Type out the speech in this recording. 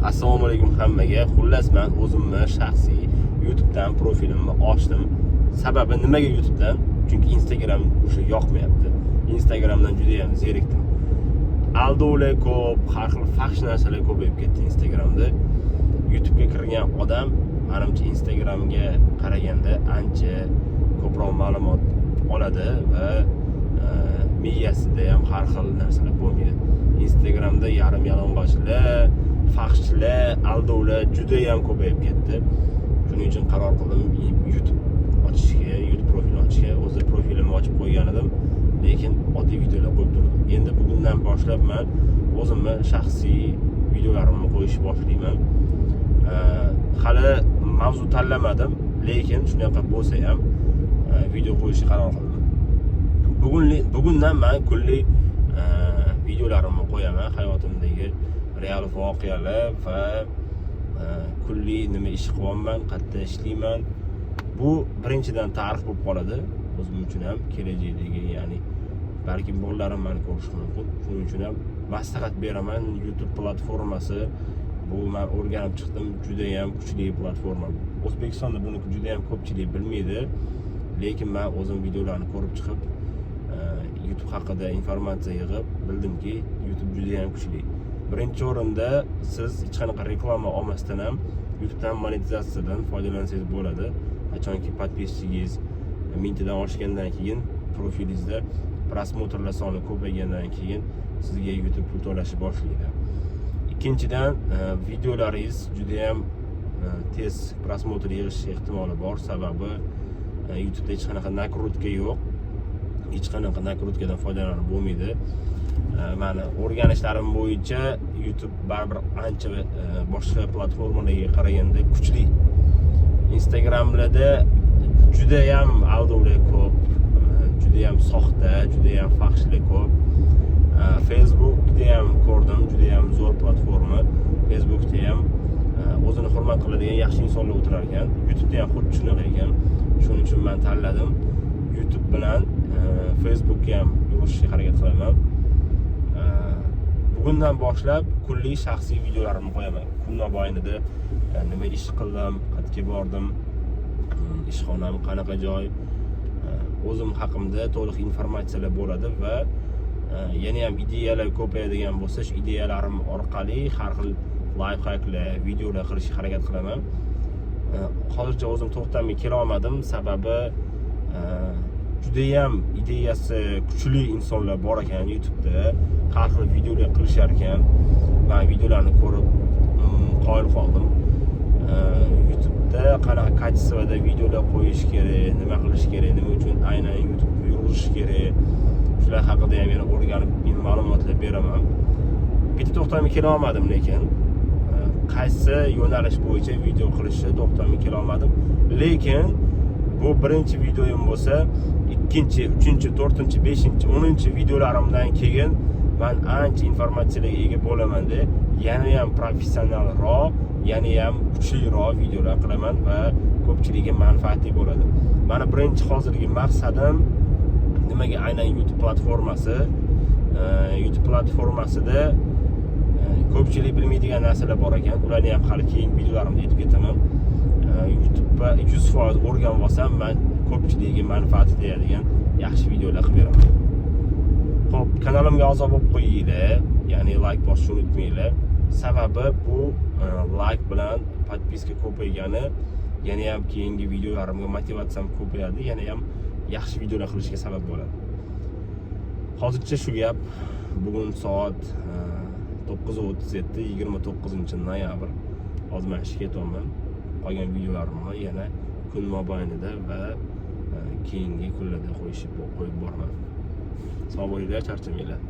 Assalomu alaykum hammaga. Xullas men o'zimni shaxsiy YouTube'dan profilimni ochdim. Sababi nimaga YouTube'dan? Chunki Instagram o'sha yoqmayapti. Instagramdan juda ham zerikdim. Aldovlar ko'p, har xil faxsh narsalar ko'payib ketdi Instagramda. YouTube'ga kirgan odam menimcha Instagramga qaraganda ancha ko'proq ma'lumot oladi va miyasida ham har xil narsalar bo'lmaydi. Instagramda yarim yalang'ochlar, faxshchilar, aldovlar juda ham ko'payib ketdi. Shuning uchun qaror qildim YouTube ochishga, YouTube profilini ochishga. O'zi profilimni ochib qo'ygan edim, lekin oddiy videolar qo'yib turdim. Endi bugundan boshlab men o'zimni shaxsiy videolarimni qo'yishni boshlayman. Hali mavzu tanlamadim, lekin shunaqa bo'lsa ham video qo'yishga qaror qildim. Bugundan men kunlik videolarimni qo'yaman, hayotimdagi real voqealar va kunlik nima ish qilyapman, qayerda ishlayman. Bu birinchidan tarix bo'lib qoladi o'zim uchun ham, kelajakdagi, ya'ni balki bolalarim meni ko'rishi mumkin. Shuning uchun ham maslahat beraman. YouTube platformasi bu men o'rganib chiqdim, juda ham kuchli platforma. O'zbekistonda buni juda ham ko'pchilik bilmaydi, lekin men o'zim videolarni ko'rib chiqib YouTube haqida informatsiya yig'ib bildimki, YouTube juda ham kuchli. Birinchi o'rinda siz hech qanaqa reklama olmasdan ham YouTube'dan monetizatsiyadan foydalansangiz bo'ladi. Qachonki podpischigingiz 1000 tadan oshgandan keyin profilingizda prosmotrlar soni ko'paygandan keyin sizga YouTube pul to'lashni boshlaydi. Ikkinchidan, videolaringiz juda ham tez prosmotr yig'ish ehtimoli bor, sababi YouTube'da hech qanaqa nakrutka yo'q. Hech qanaqa nakrutkadan foydalanib bo'lmaydi. Meni o'rganishlarim bo'yicha YouTube baribir ancha boshqa platformalarga qaraganda kuchli. Instagramlarda juda ham aldovlar ko'p, juda ham soxta, juda ham faxshlar ko'p. Facebookda ham ko'rdim, juda ham zo'r platforma. Facebookda ham o'zini hurmat qiladigan yaxshi insonlar o'tirar ekan. YouTube'da ham xuddi shunaqa ekan. Shuning uchun men tanladim. YouTube bilan Facebookga ham yurishga harakat qilaman. Bugundan boshlab kunlik shaxsiy videolarimni qo'yaman. Kun mobaynida nima ish qildim, qayerga bordim, ishxonam qanaqa joy, o'zim haqimda to'liq informatsiyalar bo'ladi va yana ham ideyalar ko'payadigan bo'lsa, shu ideyalarim orqali har xil live hacklar, videolar qilishga harakat qilaman. Hozircha o'zim to'xtamga kela olmadim, sababi juda ham ideyasi kuchli insonlar bor ekan YouTube'da, har xil videolar qilishar ekan. Men videolarni ko'rib qoyil qoldim. YouTube'da qanaqa kачествоda videolar qo'yish kerak, nima qilish kerak, nima uchun aynan YouTube'ga yurish kerak, shular haqida ham yana o'rganib ma'lumotlar beraman. Bitta to'xtamga kela olmadim, lekin qaysi yo'nalish bo'yicha video qilishni to'xtamga kela olmadim. Lekin bu birinchi videoyim bo'lsa, ikkinchi, uchinchi, to'rtinchi, beshinchi, 10-chi videolarimdan keyin men ancha informatsiyalarga ega bo'laman-da, yana ham professionalroq, yana ham kuchliroq videolar qilaman va ko'pchilikga manfaatli bo'ladi. Mana birinchi hozirgi maqsadim nimaga aynan YouTube platformasida ko'pchilik bilmaydigan narsalar bor ekan. Ularni ham hali keyingi videolarimda aytib ketaman. YouTube'ga 100% o'rganib olsam, men ko'pchilikga manfaati tegadigan yaxshi videolar qilib beraman. Xo'p, kanalimga a'zo bo'lib qo'yinglar, ya'ni like bosishni unutmanglar. Sababi bu like bilan podpiska ko'paygani, yana ham keyingi videolarimga motivatsiyam ko'payadi, yana ham yaxshi videolar qilishga sabab bo'ladi. Hozircha shu gap. Bugun soat 9:37, 29-noyabr. Hozir men ishga ketyapman. Qolgan videolarimni yana kun mobaynida va keyingi kunlarda qo'yib boraman. Sog' bo'linglar, charchamanglar.